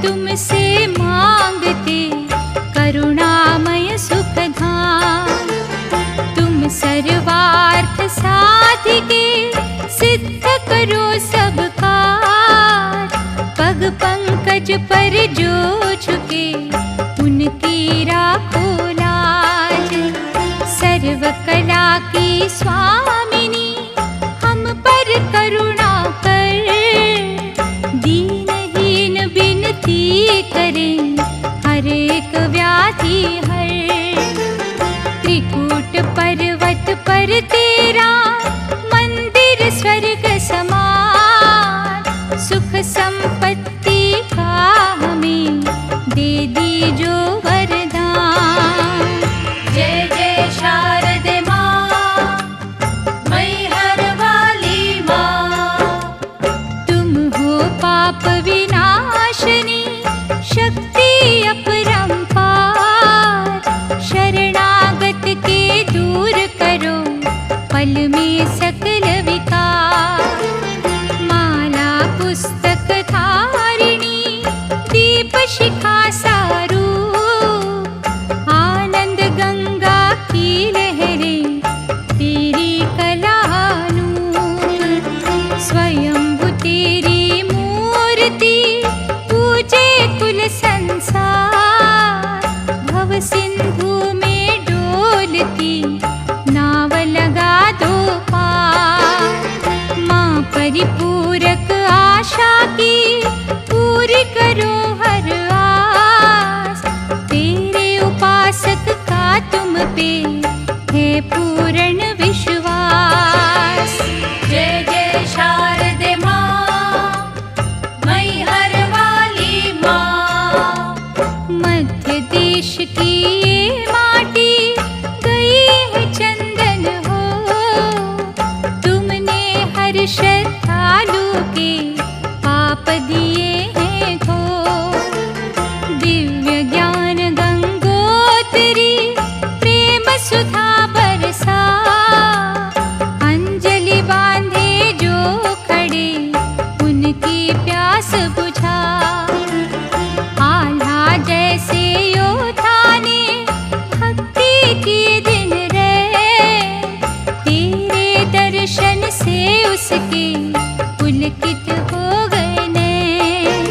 तुमसे मांगते करुणामय सुखधाम। तुम सर्वार्थ साधिके सिद्ध करो सब कार्य। पग पंकज पर जो झुके उनकी राखो लाज। सर्व कला की स्वामिनी हम पर करुणा कर। दीनहीन विनती करें हर एक व्याधि हर। त्रिकूट पर्वत पर तेरा मंदिर स्वर्ग समान। सुख संपत्ति का हमें दे दीजो वरदान। जय जय शारदे माँ, मैहर वाली माँ। तुम हो पाप विनाशनी, शक्ति अपरंपार। शरणागत के दूर करो पल में सकल विकार। माला पुस्तक धारिणी, दीप शिखा सारूप। आनंद गंगा की लहरें तेरी कलानूर। स्वयंभू तेरी मूर्ति पूजे कुल संसार। भव सिंधु में डोलती नाव लगा दो पार। माँ परिपूरक आशा की पूरी करो हर आस। तेरे उपासक का तुम पे है पूर्ण विश्वास। जय जय शारदे माँ, मैहर वाली माँ। मध्य देश की ये माटी गई है चंदन हो। तुमने हर श्रद्धालु के पाप दिए हैं खो। दिव्य ज्ञान गंगोत्री प्रेम सुधा बरसा। अंजलि बांधे जो खड़े उनकी प्यास बुझा। आल्हा जैसे योद्धा ने भक्ति की दिन रे। तेरे दर्शन से उसके पुलकित हो गए नैन।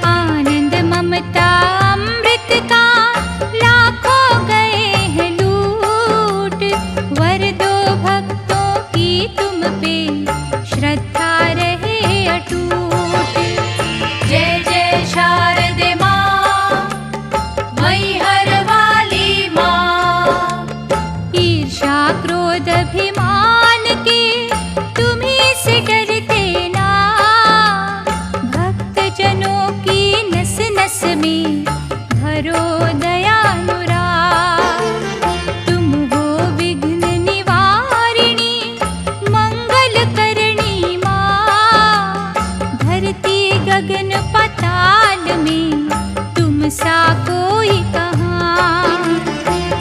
आनंद ममता अमृत का लाखों गए हैं लूट। वर दो भक्तों की तुम पे श्रद्धा रहे अटूट। जय जय शारदे माँ, मैहर वाली माँ। ईर्षा क्रोध अभिमान के तुम्हीं से डरते ना। भक्त जनों की नस नस में भरो दयानुराग। तुम हो विघ्न निवारिणी, मंगल करणी माँ। धरती गगन पाताल में तुम सा कोई कहाँ।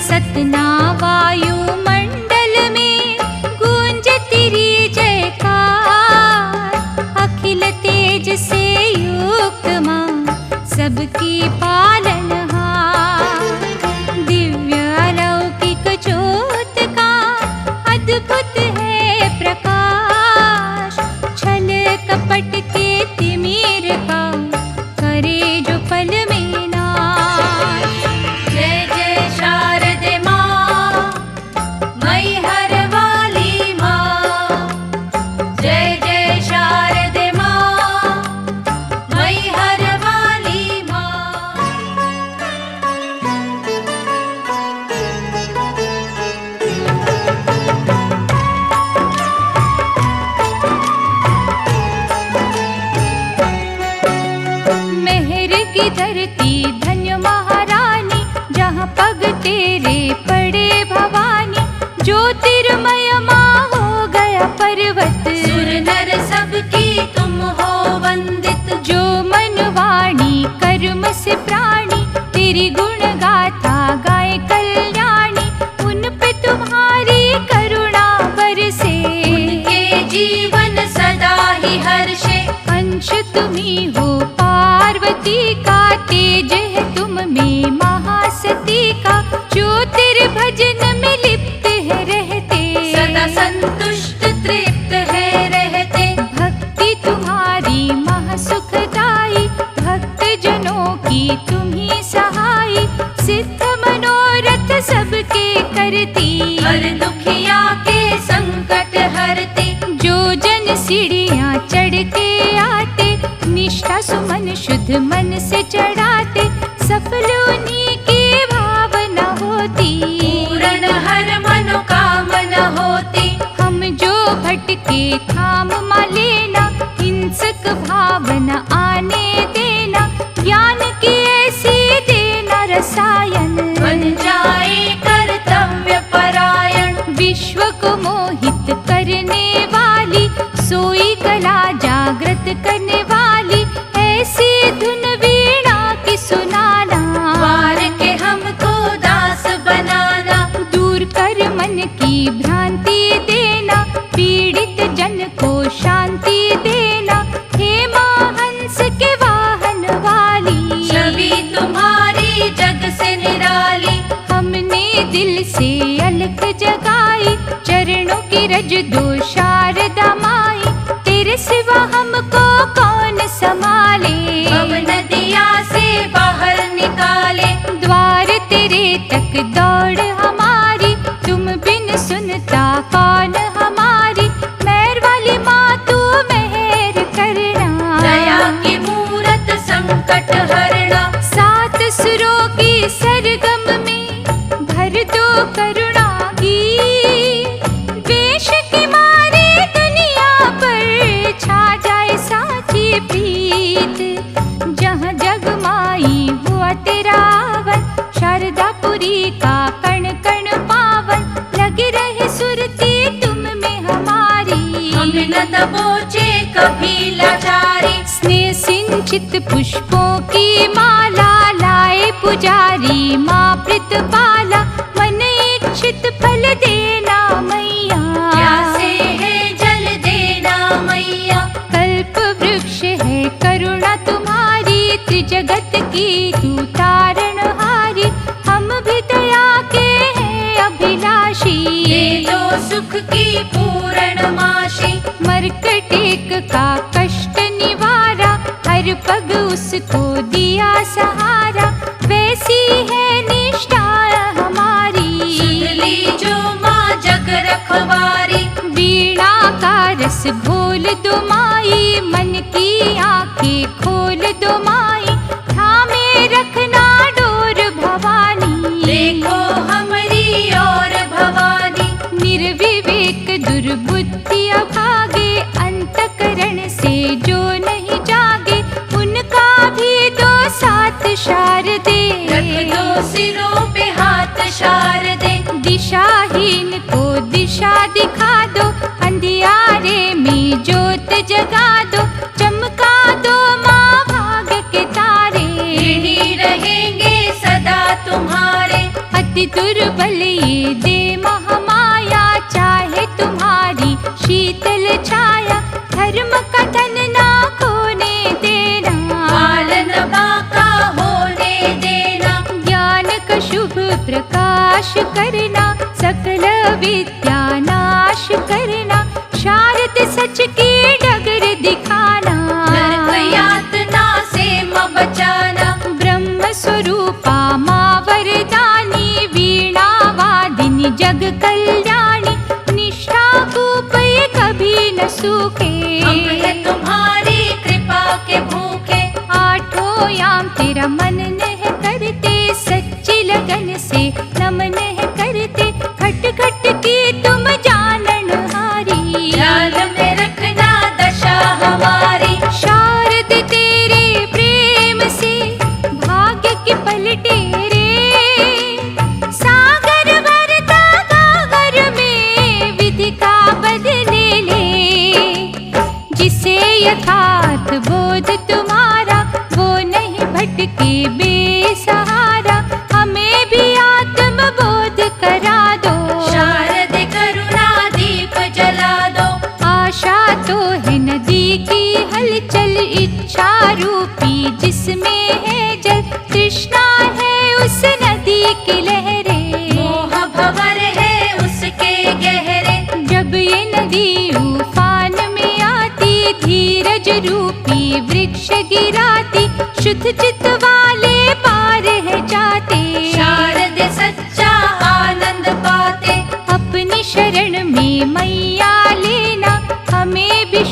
सतना वायु मंडल में गूंज तेरी जयकार। अखिल तेज से युक्त माँ सबकी पालनहार। दिव्य अलौकिक ज्योत का अद्भुत है प्रकाश। छल कपट के तिमिर का करे जो पल में नाश। जय जय शारदे माँ, मैहर वाली माँ। जय जय शारदे माँ, मैहर वाली माँ। मेहर की धरती धन्य महारानी, जहाँ पग तेरे पड़े भवानी। ज्योतिर्मय माँ हो गया पर्वत। सुर नर सबकी तुम हो वंदित। जो मन वाणी कर्म से प्राणी तेरी गुण गाथा गाए कल्याणी। उन पे तुम्हारी करुणा बरसे, उनके जीवन सदा ही हर्षे। अंश तुम्ही हो पार्वती सबके करती, हर दुखिया के संकट हरती। जो जन सीढ़ियाँ चढ़ के आते, निष्ठा सुमन शुद्ध मन से चढ़ाते, सफल उन्हीं की भावना होती, पूर्ण हर मनोकामना होती। हम जो भटके थाम मा लेना, हिंसक भावना आने देना, ज्ञान की ऐसी देना रसायन, बन जाए कर्तव्य परायण। विश्व को मोहित करने वाली, सोई कला जागृत करने वाली, ऐसी धुन वीणा की सुनाना, द्वार के हमको दास बनाना। दूर कर मन की भ्रांति देना, पीड़ित जन को शांति देना, हे माँ हंस के वाहन वाली, छवि तुम्हारी जग से निराली। हमने दिल से अलख जगाई, चरणों की रज दो शारदा माई, तेरे सिवा हमको कौन संभाले, अब नदिया से बाहर निकाले। द्वार तेरे तक दौड़ हमारी, तुम बिन सुनता कौन हमारी, मेहर वाली माँ तू मेहर करना, दया की मूरत संकट हरना। सात सुरों की सरगम में भर दो करुणा गीत, वेश की मारे दुनिया पर छा जाए साची प्रीत, जहाँ जगमाई हुआ तेरा वन, शारदापुरी का कण कण पावन, लगी रहे सुरती तुम में हमारी, हम न दबोचे कभी लाचारी। स्नेह सिंचित पुष्पों की माला, लाए पुजारी माँ प्रीतपाला, मन इच्छित फल देना मैया, प्यासे है जल देना मैया। कल्प वृक्ष है करुणा तुम्हारी, त्रिजगत की तू तारणहारी, हम भी दया के हैं अभिलाषी, दे दो सुख की पूर्ण माशी। मरकटेक का कष्ट निवारा, हर पग उसको दिया सहारा, वैसी है निष्ठा हमारी, सुध ली जो माँ जग रखवारी। वीणा का रस घोल दो माई, मन की आंखें खोल दो माई, थामे रखना डोर भवानी, देखो हमारी और भवानी। निर्विवेक दुर्बुद्धि अभागे, अंतकरण से जो नहीं जागे, उनका भी दो साथ शारदे, रख दो सिरों पे हाथ शारदे। दिशाहीन को दिशा दिखा दो, अंधियारे में ज्योत जगा दो, चमका दो माँ भाग्य के तारे, यही रहेंगे सदा तुम्हारे। अति दुर्बल ये दे महामाया, चाहे तुम्हारी शीतल छाया, धर्म का धन ना खोने देना, पालन बाका होने देना। ज्ञान का शुभ प्रकाश करना, सकल विद्या नाश करना, शारद सच की डगर दिखाना, नरक यातना से माँ बचाना। ब्रह्म स्वरूपा माँ वरदानी, वीणा वादिनी जग कल्याणी, निष्ठा कूप ये कभी न सूखे, हम है तुम्हारी कृपा के भूखे। आठों याम तेरा मन नह करते, सच्ची लगन से नमन है करते, खट खट की तुम जानन हारी, ध्यान में रखना दशा हमारी। शारद तेरे प्रेम से भाग्य के पलटे रे, सागर भरता गागर में विधि का बदले ले, जिसे यथार्थ बोध तुम्हारा, वो नहीं भटके बेसहारा, हमें भी आत्म बोध करा दो, शारद करुणा दीप जला दो। आशा तो है नदी की हलचल, इच्छा रूपी जिसमें है जल, तृष्णा है उस नदी की लहरें, मोह भंवर है उसके गहरे। जब ये नदी उफान में आती, धीरज रूपी वृक्ष गिराती, शुद्ध चित्त वाले पार है जाते, शारद सच्चा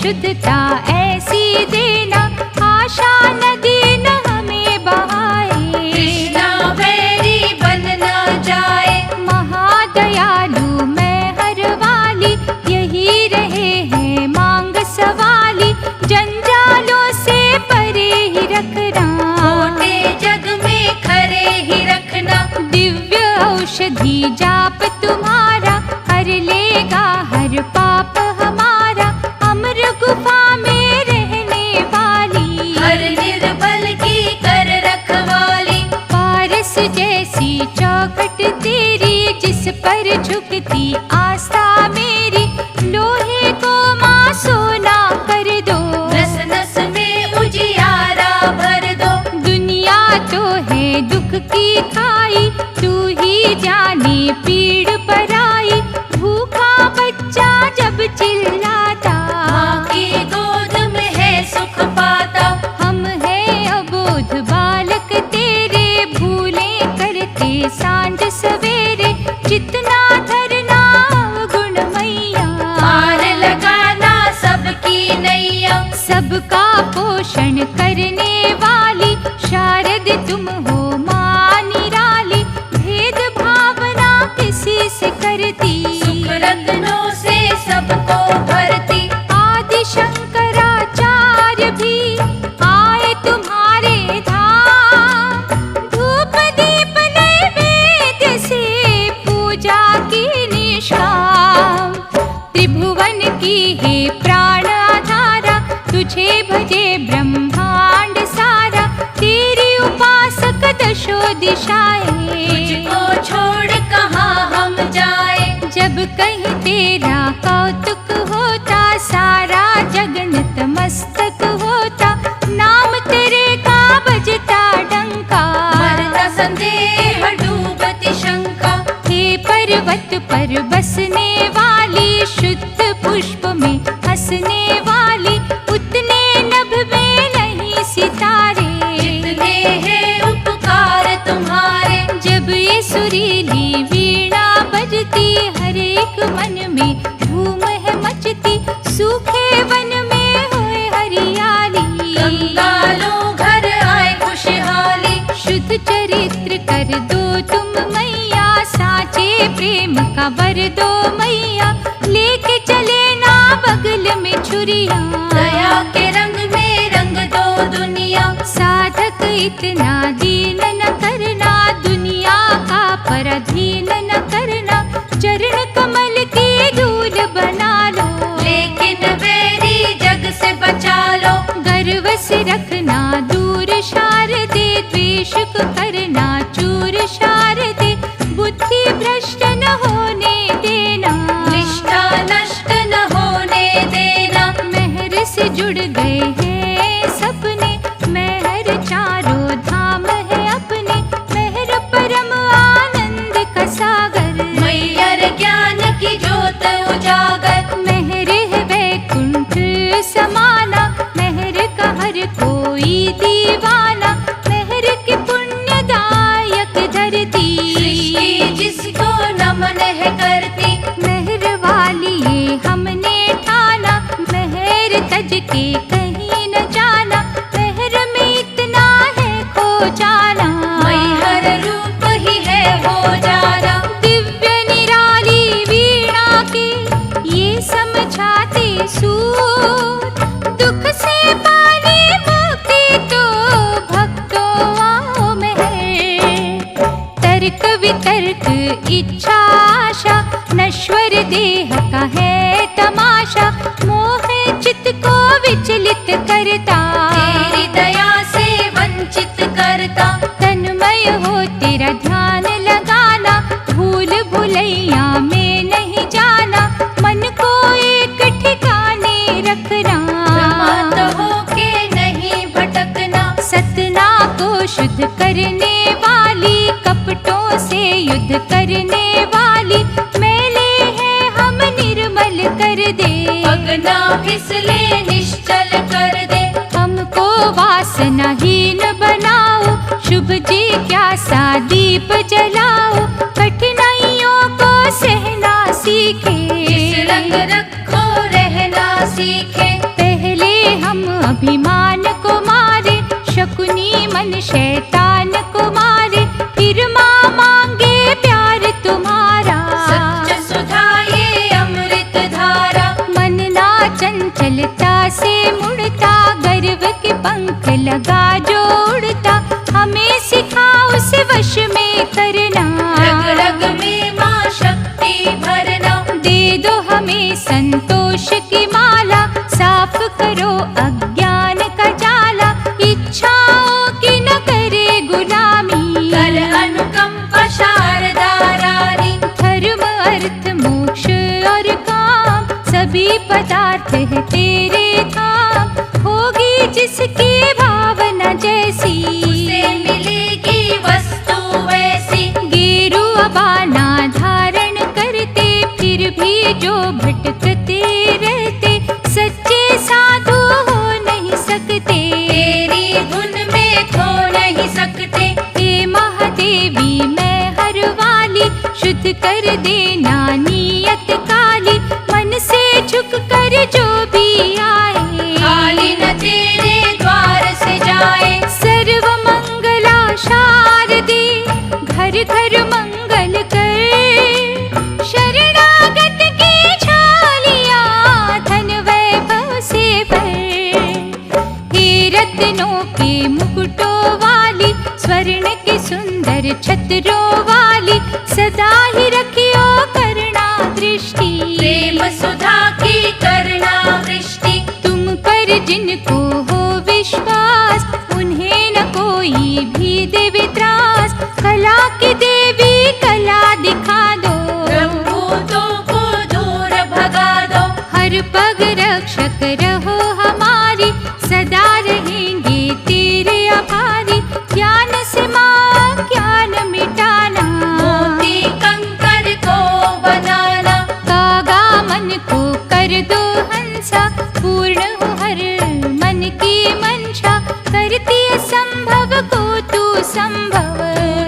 शुद्धता ऐसी देना, आशा नदी न हमें बहाए। कृष्णा वैरी बन न जाए, महादयालु मैं हर वाली, यही रहे हैं मांग सवाली, जंजालों से परे ही रखना, छोटे जग में खरे ही रखना। दिव्य औषधि जाप तुम्हारा, हर लेगा हर पाप हमारा, अमर गुफा में रहने वाली, हर निर्बल की कर रखवाली। पारस जैसी चौखट तेरी, जिस पर झुकती आस्था मेरी, लोहे को माँ सोना कर दो, नस नस में उजियारा भर दो। दुनिया तो है दुख की खाई, तू ही जाने पीड़ पराई, भूखा बच्चा जब चिल्लाता, माँ की गोद में है सुख पाता। हम हैं अबोध बालक तेरे, भूलें करते सांझ सवेरे, जितना धरना गुण मैया, पार लगाना सबकी नैया। सबका पोषण करने वाली, शारद तुम हो माँ निराली, भेद भावना किसी से करती, सुख रत्नों से सबको भरती। आदि शंकराचार्य भी आए तुम्हारे धाम, धूप दीप नैवेद्य से पूजा की निष्काम, त्रिभुवन की है प्राण आधारा, तुझे भजे ब्रह्मांड सारा, तेरी उपासक दशो दिशाएं, तुझको छोड़ कहाँ हम जाए। जब कहीं तेरा कौतुक होता, सारा जग नतमस्तक होता, नाम तेरे का बजता डंका, मरता संदेह डूबती शंका। हे पर्वत पर बसने वाली, शुद्ध पुष्प में हंसने वाली, उतने नभ में नहीं सितारे, जितने हैं उपकार तुम्हारे। जब ये सुरीली वीणा बजती, हर एक मन में धूम है मचती, सूखे वन में होए हरियाली, कंगालों घर आए खुशहाली। शुद्ध चरित्र कर दो तुम मैया, साचे प्रेम का वर दो मैया, लेके चले ना बगल में छुरिया, दया के रंग में रंग दो दुनिया। साधक इतना दीन न करना, दुनिया का पराधीन न करना, चरण कमल की धूल बना लो, लेकिन वैरी जग से बचा लो। गर्व से रखना दूर शारदे, द्वेष को करना चूर शारदे, बुद्धि भ्रष्ट न होने देना, निष्ठा नष्ट न होने देना। मेहर से जुड़ गए हैं सपने, मेहर चारों धाम है अपने, मेहर परम आनंद का सागर, मैयर ज्ञान की ज्योत उजागर। मेहर है वैकुंठ समाना, मेहर का हर कोई दीवाना, मेहर की पुण्यदायक धरती, सृष्टि जिसको नमन है करती। मेहर वाली ये हमने ठाना, मेहर तज के कहीं न जाना, मेहर में इतना है खो जाना, मैहर रूप ही है हो जाना। दिव्य निराली वीणा के ये समझाते सूर, दुख से पाने मुक्ति तो भक्तों आओ मेहर, तर्क वितर्क इच्छा आशा, नश्वर देह का है तमाशा, मोह चित्त को विचलित करता, तेरी दया से वंचित करता। तन्मय हो तेरा ध्यान लगाना, भूल भुलैया में नहीं जाना, मन को एक ठिकाने रखना, प्रमाद होके नहीं भटकना। सतना को शुद्ध करने वाली, कपटों से युद्ध करने वाली, मेले हैं हम निर्मल कर दे, अगना फिसले निश्चल कर दे। हमको वासनाहीन बनाओ, शुभ जिज्ञासा दीप जलाओ, कठिनाइयों को सहना सीखे, जिस रंग रखो रहना सीखे। दुश्मन शैतान को मारे, फिर माँ मांगे प्यार तुम्हारा। सत्य सुधा ये अमृत धारा, मन ना चंचलता से मुड़ता, गर्व के पंख लगा जो उड़ता, हमें सिखा उसे वश में करना। रग रग में माँ शक्ति भरना, दे दो हमें संतोष की माला, साफ करो अज्ञान का जाला, इच्छाओं की न करे गुलामी। कर अनुकंपा शारदा रानी, धर्म अर्थ मोक्ष और काम, सभी पदार्थ है तेरे धाम। होगी जिसकी भावना जैसी, उसे मिलेगी वस्तु वैसी। गेरुआ बाना धारण करते, फिर भी जो भटकते रहते, सच्चे साधु हो नहीं सकते। तेरी धुन में खो नहीं सकते। हे महादेवी मैं हर वाली, शुद्ध कर देना नियत काली, मन से झुक कर जो भी आए, खाली न तेरे द्वार से जाए। सर्व मंगला शारदे, घर घर मंगल कर, शरणागत की झालियाँ धन वैभव से भर। हे रत्नों के मुकुटों वाली, स्वर्ण के सुंदर छत्रों वाली, सदा ही रखियो करुणा दृष्टि। प्रेम सुधा की करुणा वृष्टि, तुम पर जिनको हो विश्वास, उन्हें न कोई भी देवे त्रास। कला की देवी कला दिखा दो, ब्रह्मभूतों को दूर भगा दो। हर पग रक्षक रहो हमारी, सदा रहेंगे तेरे आभारी। ज्ञान से माँ ज्ञान मिटाना, मोती कंकर को बनाना। कागा मन को कर दो हंसा, पूर्ण हो हर मन की मंशा। करती असंभव को तू संभव,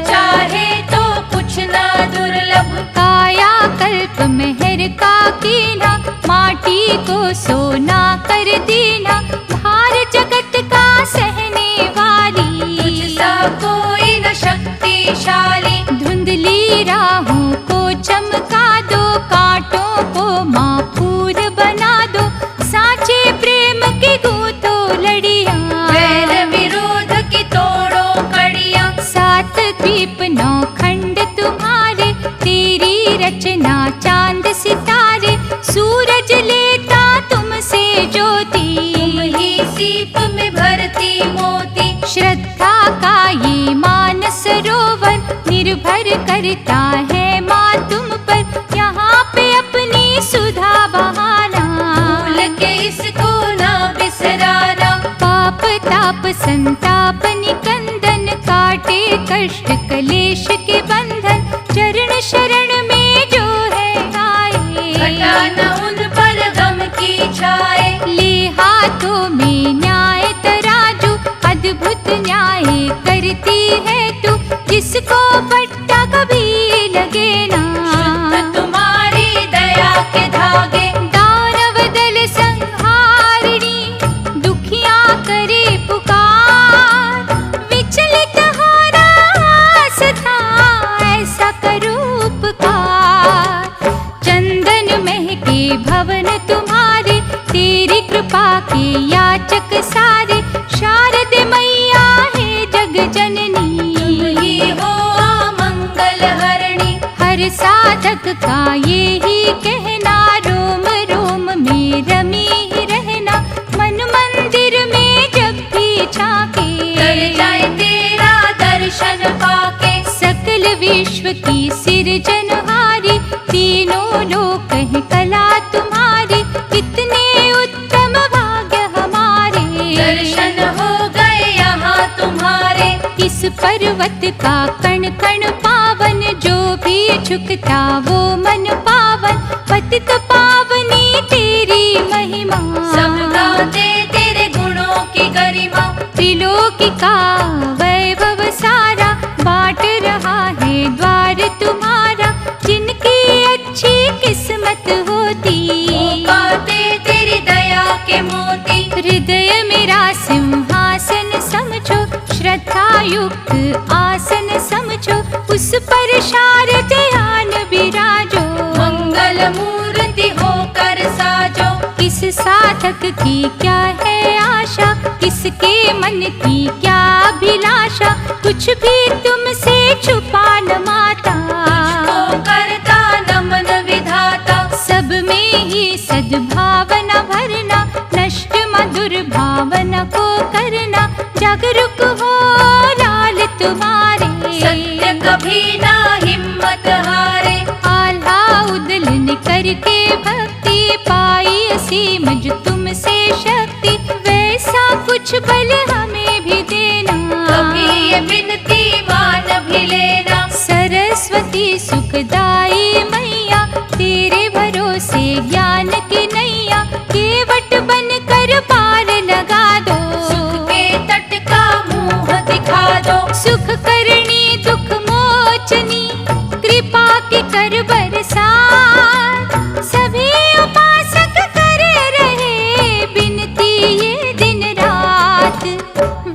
चाहे तो कुछ ना दुर्लभ। काया कल्प मेहर का कीना, माटी को सोना कर देना। भार जगत का सहने वाली, तुझसा कोई न शक्तिशाली। धुंधली राहों को चमका दो, कांटों को माँ फूल बना दो। साचे प्रेम की गूंथो लड़ियाँ, वैर विरोध की तोड़ो कड़ियाँ। सात द्वीप नौ खंड तुम्हारे, तेरी रचना चांद सितारे। सूरज लेता तुमसे ज्योति, तुम ही सीप में भरती मोती। श्रद्धा का ये मानस सरोवर, निर्भर करता है माँ तुम पर। यहाँ पे अपनी सुधा बहाना, भूल के इसको ना बिसराना। पाप ताप संताप निकंदन, काटे कष्ट कलेश के बंधन। चरण शरण में जो है आए, घटाना उन पर गम की छाए। ले हाथों में न्याय तराजू, अद्भुत न्याय करती है तू। जिसको पट्टा कभी लगे ना, शुद्ध तुम्हारी दया के धागे। दानव दल संहारिणी, दुखियां करे पुकार। विचलित हो रास था, ऐसा करो उपकार। चंदन महके भवन तुम्हारे, तेरी कृपा के याचक सारे। शारद मैया है जग जननी, तुम ही हो मंगल हरणी। हर साधक का ये ही कहना, रोम रोम में रमी ही रहना। मन मंदिर में जब भी झांके, कर जाए तेरा दर्शन पाके। सकल विश्व की सिरजनहारी, तीनों लोक है कला तुम्हारी। कितने उत्तम भाग्य हमारे, दर्शन हो गए यहाँ तुम्हारे। इस पर्वत का कण कण पावन, जो भी झुकता वो मन पावन। पतित पावनी तेरी महिमा, सब गाते तेरे गुणों की गरिमा। त्रिलोकी का वैभव सारा, बाट रहा है द्वार तुम्हारा। जिनकी अच्छी किस्मत होती, पाते तेरी दया के मोती। हृदय मेरा सिंहासन समझो, श्रद्धा युक्त आसन समझो, उस पर शारद ध्यान विराजो। मंगल मूर्ति होकर साजो, किस साधक की क्या है आशा, किसके मन की क्या अभिलाषा, कुछ भी तुमसे छुपा न माता। को करता नमन विधाता, सब में ही सद्भावना भरना, नष्ट मधुर भावना को करना, जागरूक हो लाल तुम्हारे। सत्य कभी ना हिम्मत हारे, आल्हा उदलन करके भक्ति पाई असीम जो तुमसे शक्ति, वैसा कुछ बल हमें भी देना। कभी ये विनती मान भी लेना। सरस्वती सुखदाई मैया, तेरे भरोसे ज्ञान की नैया, केवट बन कर पार लगा दो। सुख के तट का मुंह दिखा दो, सुख करनी दुख मोचनी, कृपा की कर बरसात। सभी उपासक करे रहे बिनती ये दिन रात।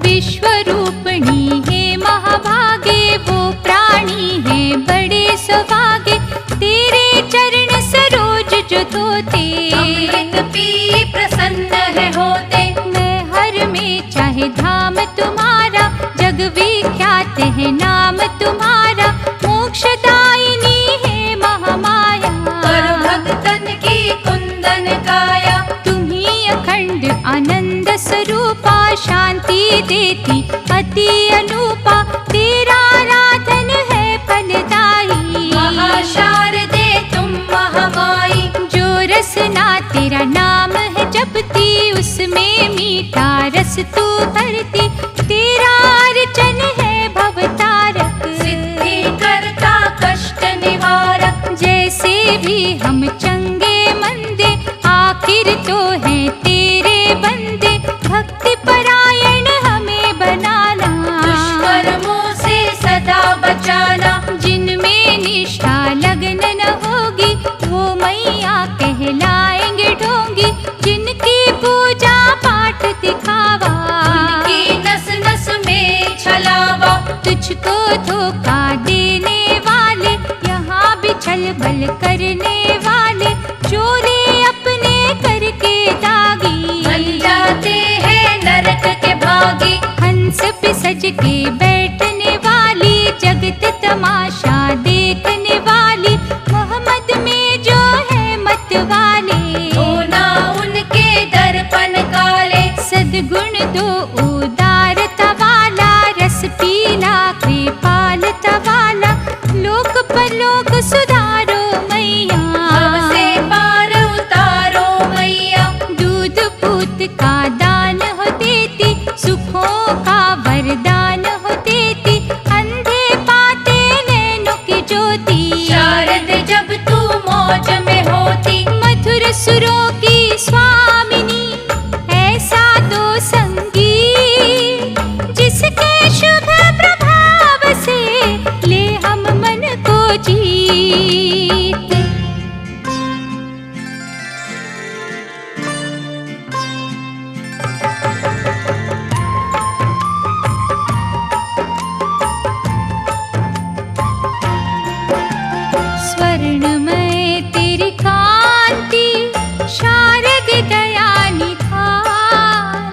विश्व रूपणी है महाभागे, वो प्राणी है बड़े सौभागे, तेरे चरण सरोज जो धोते। अमृत पी प्रसन्न है होते, मैं हर में चाहे धाम तुम्हारा, जग विख्यात है नाम तुम्हारा, मोक्षदायिनी है महामाया। कर भक्तन की कुंदन काया, तुम्ही अखंड आनंद स्वरूपा, शांति देती अति अनूपा, तेरा आराधन है फलदायी। महाशारदे तुम महामाई, जो रसना तेरा नाम है जपती, उसमें मीठा रस तू भरती, तेरा अर्चन है भवतारक। सिद्धि करता कष्ट निवारक, जैसे भी हम चंगे मंदे, आखिर तो है तेरे बंदे, भक्ति परायण हमें बनाना। दुष्कर्मों से सदा बचाना, जिनमें निष्ठा लगन न होगी, वो मैया कहलाएंगे ढोंगी, जिनकी पूजा पाठ दिखावा। उनकी नस नस में छलावा, तुझको धोखा देने वाले, यहाँ भी छल बल करने वाले, चोले अपने करके दागी। बन जाते हैं नरक के भागी। हंस पे सज के बैठने वाली, जगत तमाशा देखने वाली, मोहम्मद में जो है मत वाले, होना उनके दर्पण काले। सद्गुण दो उदारता वाला, रस पीला कृपालता वाला, लोक परलोक सुधारो मैया। भव से पार उतारो मैया, दूध पूत का दान हो देती, सुखों का वरदान हो देती, अंधे पाते नैनों की ज्योति। शारद जब तू मौज में होती, मधुर सुरों की स्वामिनी, ऐसा दो संगी, जिसके शुभ प्रभाव से ले हम मन को जीत। स्वर्णमय तेरी कांति, शारद दया निधान,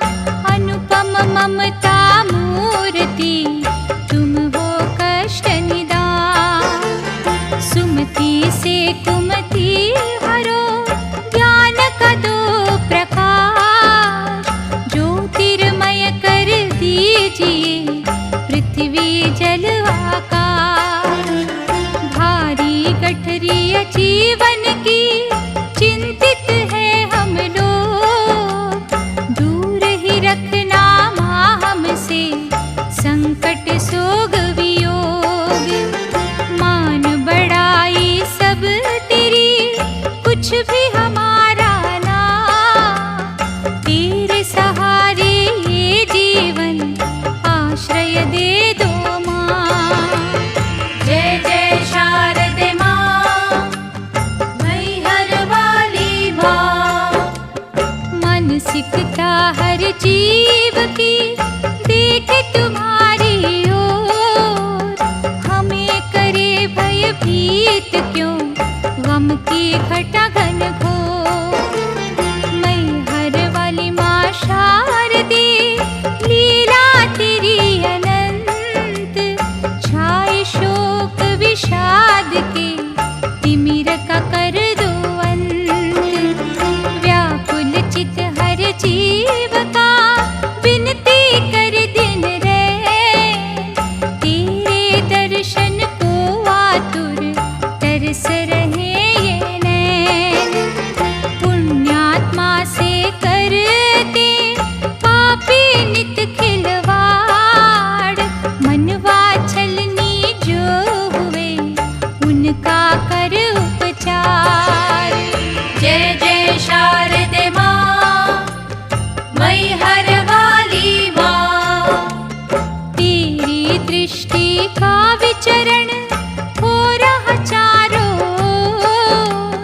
अनुपम ममता मूर्ति, तुम हो कष्ट निदान। सुमति से कुमति हरो, ज्ञान का दो प्रकाश, ज्योतिर्मय कर दीजिए पृथ्वी जल आकाश। भारी गठरी जीवन की चिंतित है हम लोग, दूर ही रखना माँ हमसे संकट सोग वियोग। मान बढ़ाई सब तेरी, कुछ भी हमारा ना, तेरे सहारे ये जीवन आश्रय दे दो माँ। जय जय शारदे माँ, मैहर वाली माँ। मानसिकता हर जीव की देखे तुम्हारी ओर, गम की घटा घन घोर। मैहर वाली माँ शारदे, लीला तेरी अनंत, छाए शोक विषाद के, तिमिर का कर दो अंत। व्याकुल चित हर जीव का, विनती कर दिन रैन, तेरे दर्शन को आतुर तरस रहे ये नैन। पुण्यात्मा से करते पापी नित खिलवाड़, मनवा छलनी जो हुए उनका कर उपचार। जय जय शारदे माँ, मैहर वाली माँ। तेरी दृष्टि का विचरण हो रहा चारों ओर,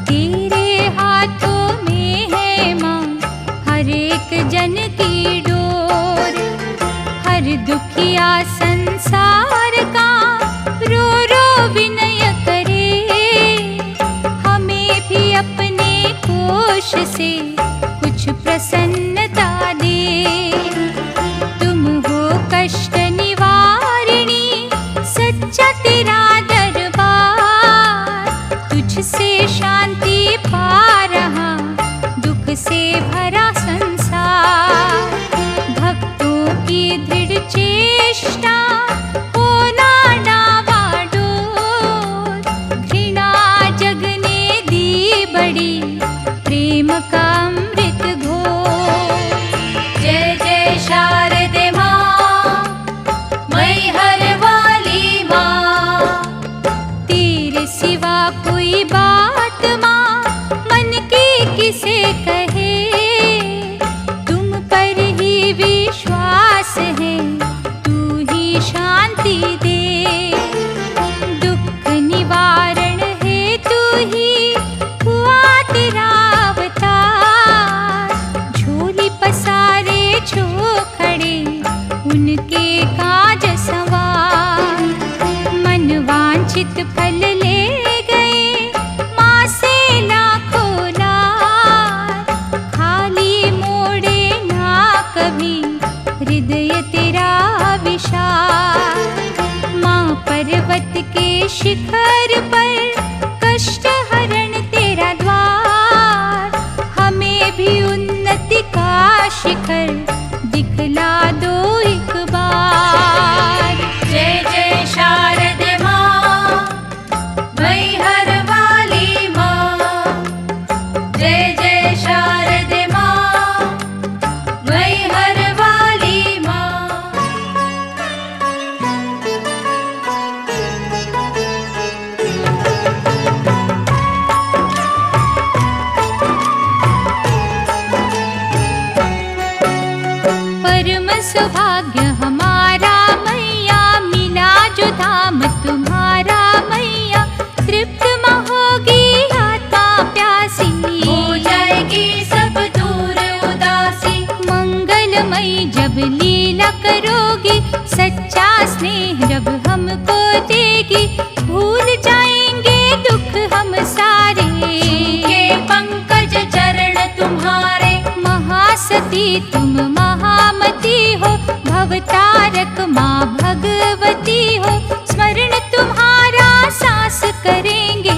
तेरे हाथों में है माँ हर एक जन की डोर। हर दुखिया संसार का रो रो विनय करे, हमें भी अपने कोश से कुछ प्रसन्नता दे। तुम हो कष्ट निवारिणी, सच्चा तेरा दरबार, तुझसे शांति पा रहा दुख से भरा संसार। भक्तों की दृढ़ चेष्टा होना डावाडोल, घृणा जग ने दी बड़ी प्रेम का अमृत घोर। जय जय शारदे माँ, मैहर वाली माँ। तेरे सिवा कोई बात माँ मन की किसे कहे, तुम पर ही विश्वास है, तू ही शांति दे। दुख निवारण है तू ही हुआ तेरा अवतार, झोली पसारे छो खड़े उनके काज सवार। मन वांछित फल ले गए माँ से लाखों लार, खाली मोड़े ना कभी हृदय तेरा विशाल। माँ पर्वत के शिखर पर कष्ट हरण तेरा द्वार, हमें भी उन्नति का शिखर दिखला दो एक बार। जय जय शारदे माँ, मैहर वाली माँ। जय जय शारदे माँ, मैहर वाली माँ। परम सौभाग्य हमारा मैया, मिला जो धाम तुम्हारा मैया। तृप्त माँ होगी आत्मा प्यासी, हो जाएगी सब दूर उदासी। मंगलमयी जब लीला करोगी, सच्चा स्नेह जब हमको देगी, भूल जाएंगे दुख हम सारे। के पंकज चरण तुम्हारे, महासती तुम महामती हो, भवतारक माँ भगवती हो। स्मरण तुम्हारा सांस करेंगे,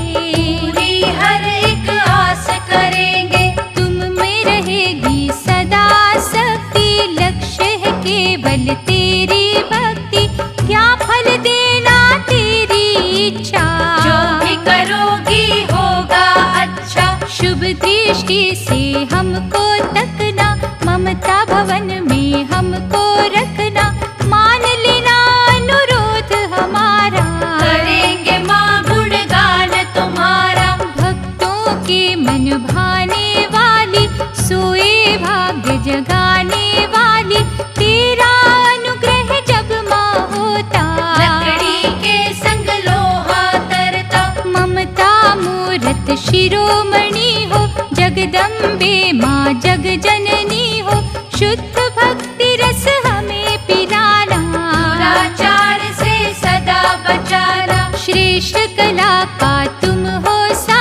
पूरी हर एक आस करेंगे। तुम में रहेगी सदा शक्ति, लक्ष्य है केवल तेरी भक्ति। क्या फल देना तेरी इच्छा, जो भी करोगी होगा अच्छा। शुभ दृष्टि से हमको तकना, ममता भवन में हमको रखना। मान लेना अनुरोध हमारा, करेंगे माँ गुणगान तुम्हारा। भक्तों के मन भाने वाली, सोए भाग्य जगाने वाली। तेरा अनुग्रह जब माँ होता, लकड़ी के संग लोहा तरता। ममता मूरत शिरोमणि हो, जगदम्बे माँ जग जननी हो। शुद्ध भक्ति रस हमें पिलाना, दुराचार से सदा बचाना। श्रेष्ठ कला का तुम हो सा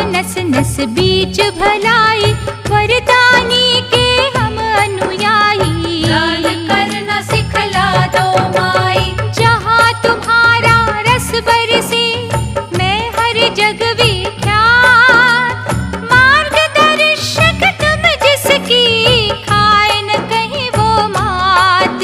नस नस बीच भलाई, वरदानी के हम अनुयायी। दान करना सिखला दो माई। जहाँ तुम्हारा रस बरसे मैं हर जग विख्यात, मार्गदर्शक तुम जिसकी खाए न कहीं वो मात।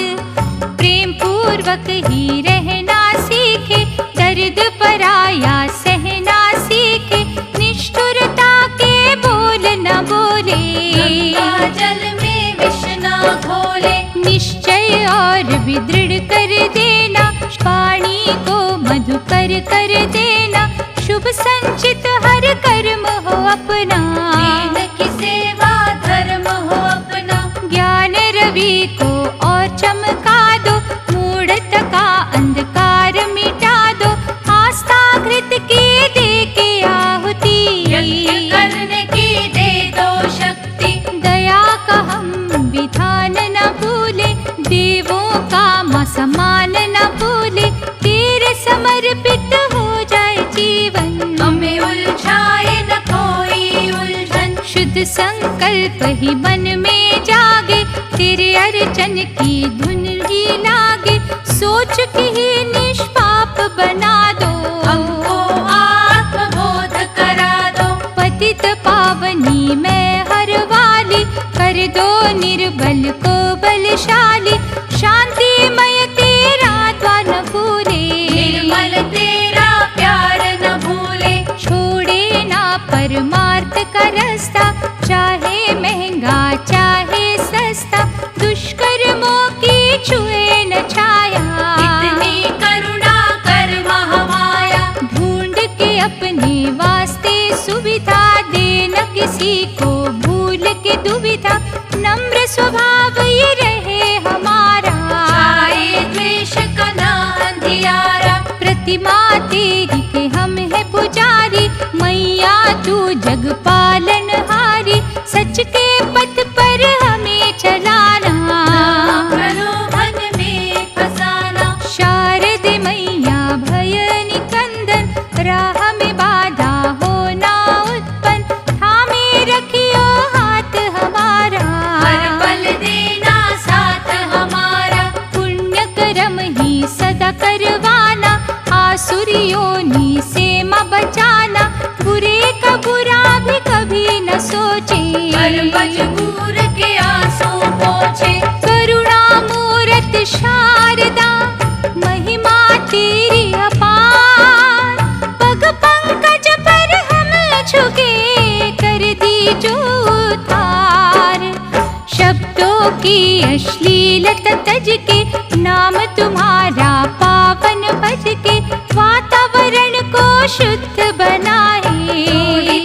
प्रेम पूर्वक ही रहना सीखे, दर्द पराया सहना सीखे, निष्ठुरता के बोल न बोले, गंगा जल में विष ना घोले। निश्चय और विदृढ़ कर देना, पानी को मधुकर कर देना, शुभ संचित हर कर्म हो अपना। दीन की सेवा धर्म हो अपना। ज्ञान रवि को और चमका दो, मूढ़ता का अंधकार मिटा दो, आस्था घृत की दे के आहुति, यज्ञ करने की दे दो शक्ति। दया का हम विधान न भूले, देवों का मां सम्मान न भूले, तेरे समर्पित हो जाए जीवन, हमें उलझाए न कोई उलझन। शुद्ध संकल्प ही मन में जागे, तेरे अर्चन की धुन ही लागे, सोच के ही निष्पाप बना दो, हमको आत्मबोध करा दो। पतित पावनी मैं हर वाली, कर दो निर्बल को बलशाली, शांतिमय तेरा द्वार न भूले, निर्मल तेरा प्यार न भूले। छोड़े ना परमार्थ का रास्ता, चाहे महंगा चाहे सस्ता, दुष्कर्मों की छुए न छाया। इतनी करुणा कर महामाया, ढूंढ के अपने वास्ते सुविधा, देना किसी को भूल के दुविधा, नम्र स्वभाव ये रहे हमारा, छाए द्वेष का ना अंधियारा। प्रतिमा तेरी के हम है पुजारी, मैया तू जग पालन हारी, सच के पथ पर हमें चलाना, प्रलोभन में फसाना। शारद मैया भय निकंदन, राह में बाधा हो ना उत्पन्न, थामे रखियो हाथ हमारा, हर पल देना साथ हमारा। पुण्य कर्म ही सदा करवाना, आसुरियों से मां बचाना, बुरे का बुरा भी कभी न सोचे, हर मजबूर के आंसू पोंछे। करुणा मूरत शारदा, महिमा तेरी अपार, पग पंकज पर हम झुके, कर दी जो उद्धार। शब्दों की अश्लीलता तज के, नाम तुम्हारा पावन भज के, वातावरण को शुद्ध बनाए,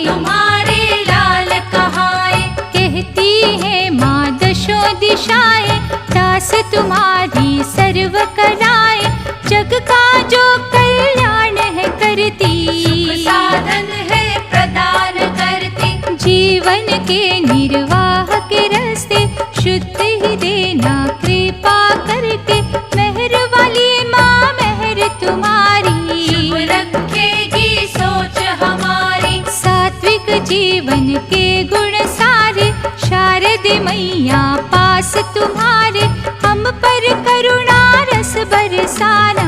तुम्हारे लाल कहाए। कहती है माँ दशों दिशाएं, दास तुम्हारी सर्व कलाएं, जग का जो कल्याण है करती, सुख साधन है प्रदान करती। जीवन के निर्वाह के रास्ते, शुद्ध ही देना कृपा करके, मेहर वाली माँ मेहर तुम्हारी, शुभ रखेगी सोच हमारी। सात्विक जीवन के गुण सारे, शारद मैया पास तुम्हारे, हम पर करुणा रस बरसाना,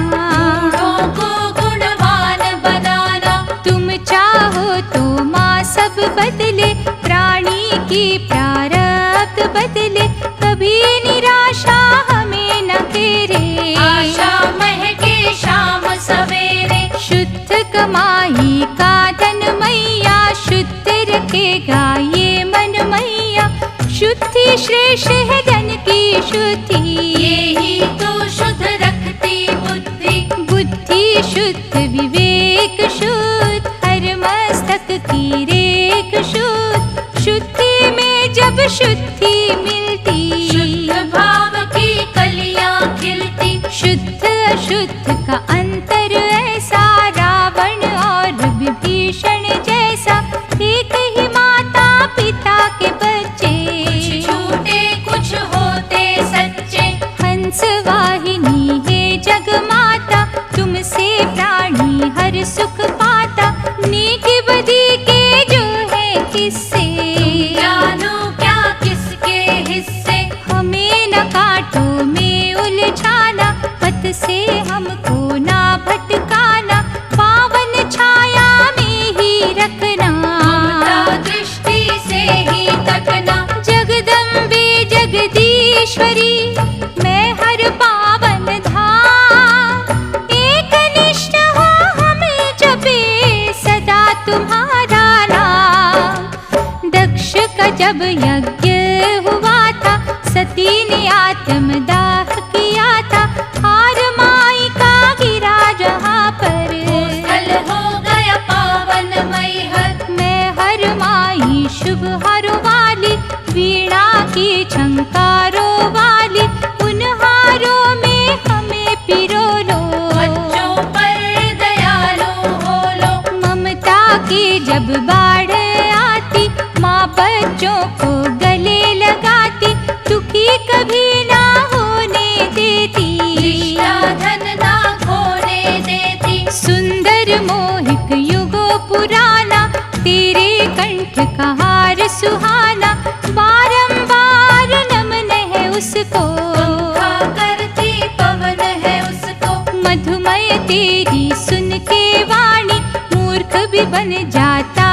गुणों को गुणवान बनाना। तुम चाहो तो माँ सब बदले, प्राणी की प्रारब्ध बदले, कभी निराशा हमें न घेरे, आशा महके शाम सवेरे। शुद्ध कमाई का धन मैया, शुद्ध रखेगा ये मन मैया, शुद्धि श्रेष्ठ है धन की शुद्धि, यही तो शुद्ध रखती बुद्धि। बुद्धि शुद्ध विवेक शुद्ध, हर मस्तक की रेख शुद्ध, शुद्धि में जब शुद्धि मिलती, शुद्ध भाव की कलियां खिलती। शुद्ध अशुद्ध का अंतर ऐसा, रावण और विभीषण जैसा, एक ही माता पिता के बच्चे, कुछ झूठे कुछ होते सच्चे। हंस वाहिनी है जग माता, तुमसे प्राणी हर सुख पाता, हिस्से, जानो क्या किसके हिस्से। हमें न कांटों में उलझाना, पथ से हमको ना भटकाना, पावन छाया में ही रखना, ममता दृष्टि से ही तकना। जगदम्बे जगदीश्वरी मैं हर पावन धाम, एक निष्ठ हो हम जपे सदा तुम्हारा नाम। दक्ष का जब यज्ञ हुआ था, सती ने आत्मदाह किया था, हार माई का गिरा जहाँ पर, स्थल हो गया पावन मैहर। मैं हर माई शुभ हरो वाली, वीणा की झंकारों वाली, उन हारों में हमें पिरो लो, बच्चों पर दयालु हो लो। ममता की जब बाढ़ आती, माँ बच्चों को गले लगाती, दुखी कभी ना होने देती, रिश्ता धन ना खोने देती। सुंदर मोहित युगो पुराना, तेरे कंठ का हार सुहाना, बारंबार नमन है उसको, पंखा करती पवन है उसको। मधुमय तेरी सुन के वाणी, मूर्ख भी बन जाता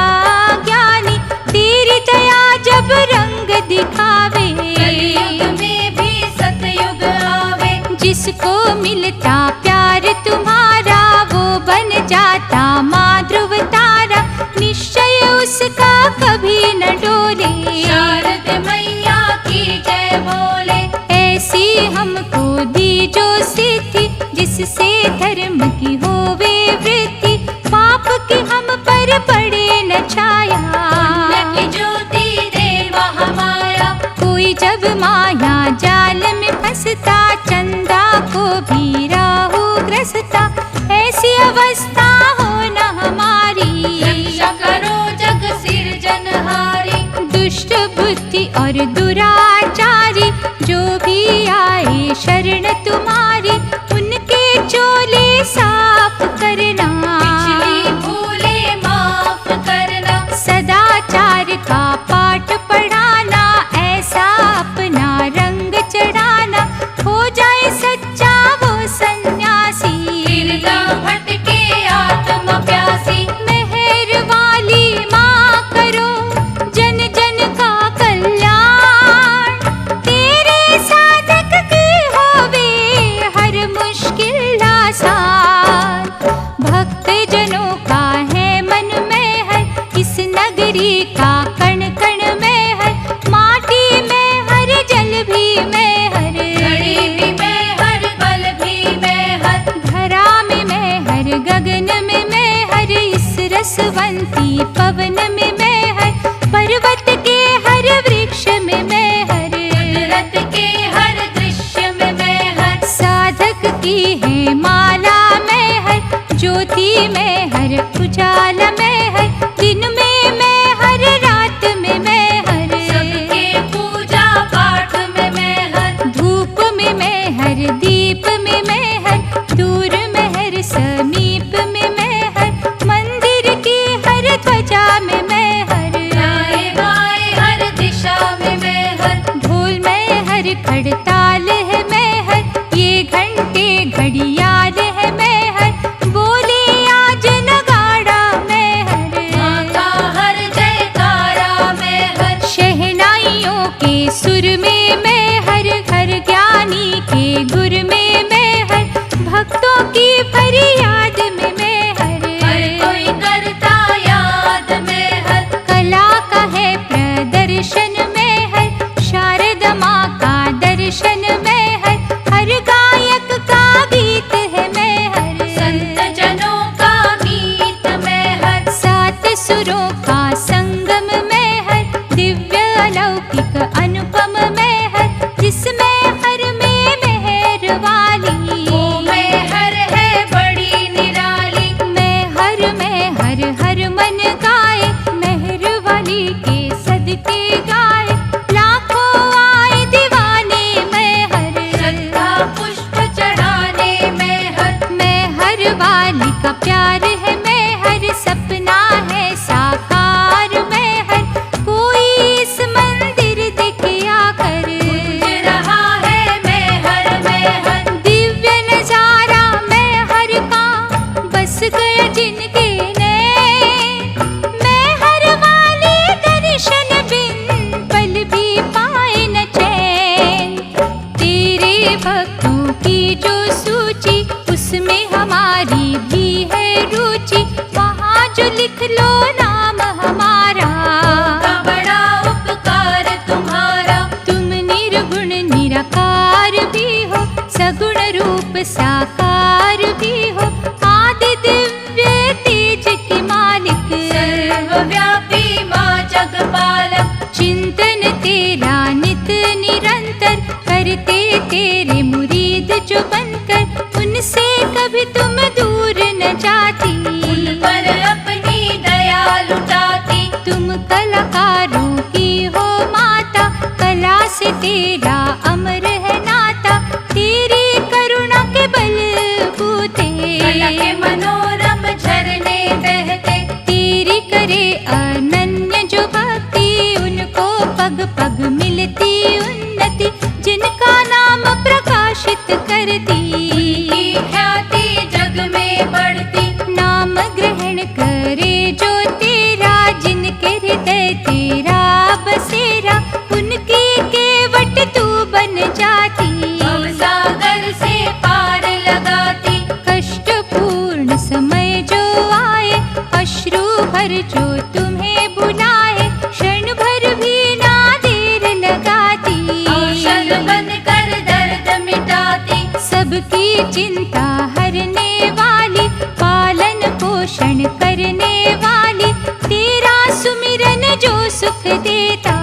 ज्ञानी, तेरी दया जब रंग दिखावे, कलयुग में भी सतयुग आवे। जिसको मिलता प्यार तुम्हारा, वो बन जाता माँ ध्रुव तारा, निश्चय उसका कभी न डोले, शारद मैया की जय बोले। ऐसी हमको दी जो सिद्धि, जिससे धर्म की होवे वृद्धि, पाप की हम पर पड़े न छाया, पुण्य की ज्योति दे महामाया। कोई जब माया जाल में फंसता, चंदा को भी राहु ग्रसता, ऐसी अवस्था हो न हमारी, रक्षा करो जग सिरजनहारी। दुष्ट बुद्धि और दुराचारी जो भी आए शरण तुम्हारी, उनके चोले साफ करना, पिछली भूले माफ करना। सदाचार का पाठ पढ़ाना, ऐसा अपना रंग चढ़ाना, हो जाए सच्चा वो सन्यासी, फिर ना भटके आत्म प्यासी। मेहर वाली माँ करो जन जन का कल्याण, तेरे साधक की होवे हर मुश्किल आसान, भक्त जनों का है मन में है इस नगरी का कण कण में है, माटी में हर जल भी में हर, घड़ी भी में हर बल भी में हर। धरा में हर, गगन में हर, इस रसवंती पवन में हर, पर्वत के हर वृक्ष में हर, कुदरत के हर दृश्य में हर। साधक की है माला में हर, ज्योति में हर, उजाला में हर, दिन में हर, रात में हर, सबके पूजा पाठ में हर। धूप में हर, दीप में हर, दूर में हर, समीप में हर, मंदिर की हर ध्वजा में हर, दाएं बाएं हर दिशा में हर। ढोल में हर, खड़ताल है में हर, ये घंटे घड़ियाल है में हर, बोले आज नगाड़ा में हर, माँ का हर जयकारा में हर। शहनाइयों के सुर में हर, हर ज्ञानी के गुर में हर, भक्तों की फरियाद में हर, हर कोई करता याद में हर। कला का है प्रदर्शन में हर, शारद माँ का दर्शन में हर, हर गायक का गीत है में हर, संत जनों का मीत में हर। सात सुरों का संगम में हर, दिव्य अलौकिक अनुपम में हर, जिसमें हर में मेहर वाली, वो में हर है बड़ी भी तुम दूर न जाती, उन पर अपनी दया लुटाती। तुम कलाकारों की हो माता, कला से तेरा अमर है नाता, तेरी करुणा के बलबूते कला के मनोरम झरने बहते, तेरी करे अनन्य जो भक्ति, उनको पग पग मिलती उन्नति, जिनका नाम प्रकाशित करती, की ख्याति जग में बढ़ती। नाम ग्रहण करे जो तेरा, जिनके हृदय तेरा बसेरा, उनकी केवट तू बन जाती, भवसागर से पार लगाती। कष्टपूर्ण समय जो आए, अश्रु भर जो तुम्हें बुलाए, क्षण भर भी ना देर लगाती, औषध बनकर दर्द मिटाती। सबकी चिंता हरने वाली, पालन पोषण करने वाली, तेरा सुमिरन जो सुख देता,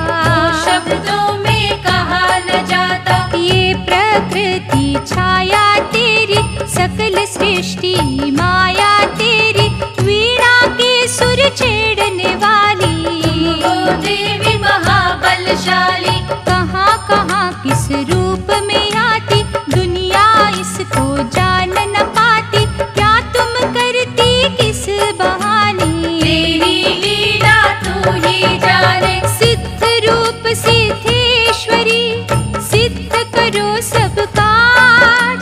शब्दों में कहा न जाता। ये प्रकृति छाया तेरी, सकल सृष्टि माया तेरी, वीणा के सुर छेड़ने वाली, ओ देवी महाबलशाली। कहाँ कहाँ किस रूप में आती, दुनिया इसको जान न पाती, क्या तुम करती किस बहाने, तेरी लीला तू ही जाने। सिद्ध रूप सिद्धेश्वरी, सिद्ध करो सब काज,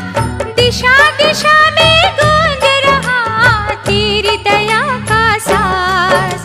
दिशा दिशा में गूंज रहा तेरी दया का साज।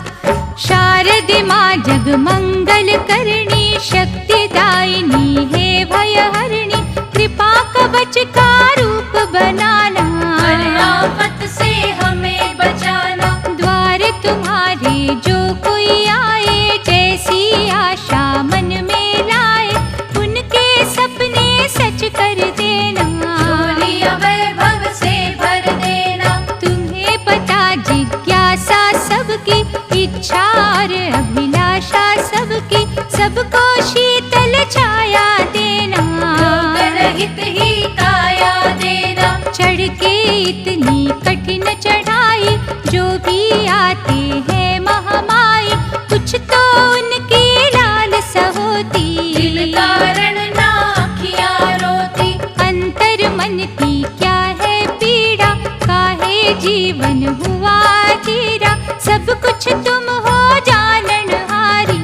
शारदे माँ जग मंगल करणी, शक्तिदायिनी है भयहरिणी, कृपा कवच का रूप बनाना, हर आफत से हमें बचाना। द्वार तुम्हारे जो कोई आए, जैसी आशा मन में लाए, उनके सपने सच कर देना, डोलियां वैभव से भर देना। तुम्हें पता जिज्ञासा सबकी, इच्छा और अभिलाषा सबकी, सबको शीतल छाया देना, रोग रहित ही काया देना। चढ़ के इतनी कठिन चढ़ाई, जो भी आते हैं महामाई, कुछ तो उनकी लालसा होती, दिल कारण ना अखियां रोती। अंतर मन की क्या है पीड़ा, काहे जीवन हुआ तेरा, सब कुछ तुम हो जाननहारी,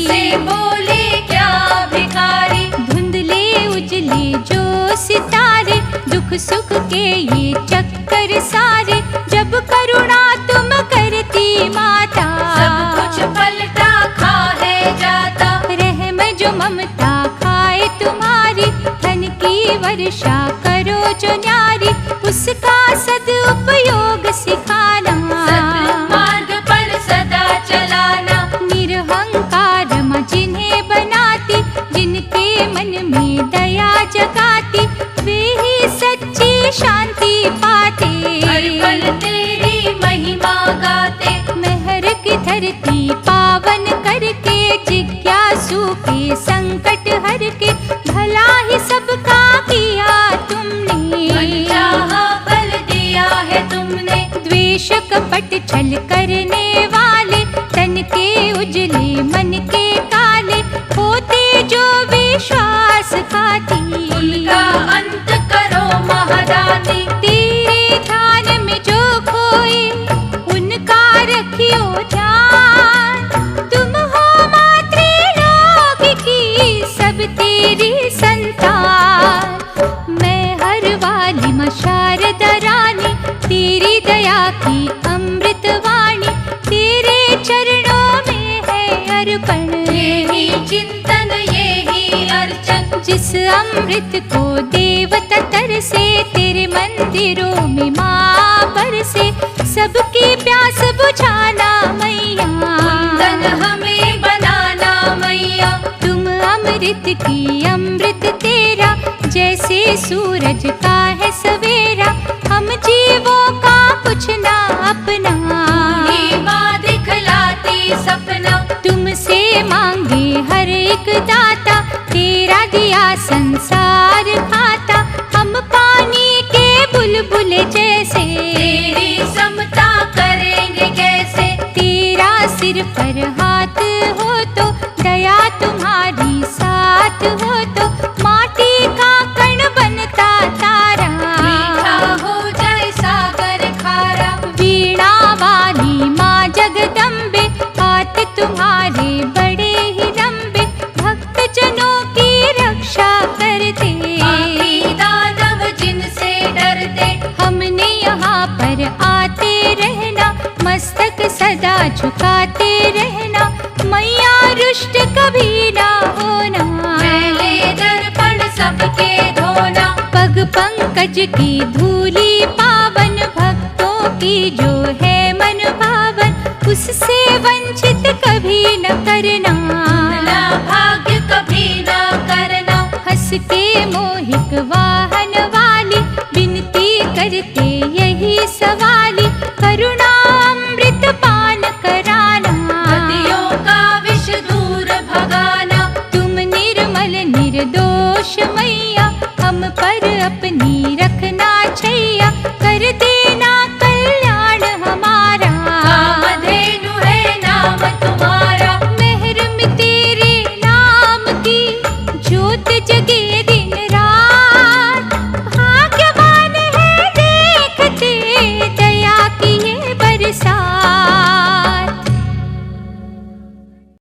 से बोले क्या भिखारी। धुंधले उजले जो सितारे, दुख सुख के ये चक्कर सारे, जब करुणा तुम करती माता, सब कुछ पलटा खा है जाता। रहम जो ममता खाए तुम्हारी, धन की वर्षा करो जो न्यारी, उसका सदुपयोग सिखाना, सन्मार्ग पर सदा चलाना। निरहंकार माँ जिन्हें बनाती, जिनके मन में दया जगाती, वे ही सच्ची शांति पाते, हर पल तेरी महिमा गाते। मेहर की धरती पावन करके, जिज्ञासु के संकट हर के, भला ही सबका किया तुमने, मनचाहा फल दिया है तुमने। द्वेष कपट छल करने वाले, तन के उजले मन के काले, होते जो विश्वास खाती, उनका अंत करो महादाती। तेरे ध्यान में जो खोए, उनका रखियो ध्यान, तुम हो मातृलोक की सब तेरी संतान। मैं हर वाली माँ शारदा रानी, तेरी दया की अमृत वाणी, तेरे चरणों में है अर्पण, यही चिंतन यही अर्चन। जिस अमृत को देवता तरसे, तेरे मंदिरों में माँ बरसे, सबकी प्यास बुझाना मैया, कुंदन हमें बनाना मैया। तुम अमृत की अमृत तेरा, जैसे सूरज का है सवेरा, हम जीवों का कुछ ना अपना, ही माँ दिखलाती सपना। तुमसे मांगे हर एक दाता, तेरा दिया संसार खाता, हम पानी के बुलबुल जैसे हाथ हो तो दया तुम्हारी साथ हो तो माटी का कण बनता तारा। मीठा हो जाए सागर खारा। वीणा वाली माँ जगदम्बे हाथ तुम्हारे बड़े ही लंबे भक्त जनों की रक्षा करते। पापी दानव जिनसे डरते। हमने यहाँ पर आते रहना मस्तक सदा झुकाते रहना मैया रुष्ट कभी ना होना। मैले दर्पण सबके धोना। पग पंकज की धूली पावन भक्तों की जो है मन भावन उससे वंचित कभी न करना।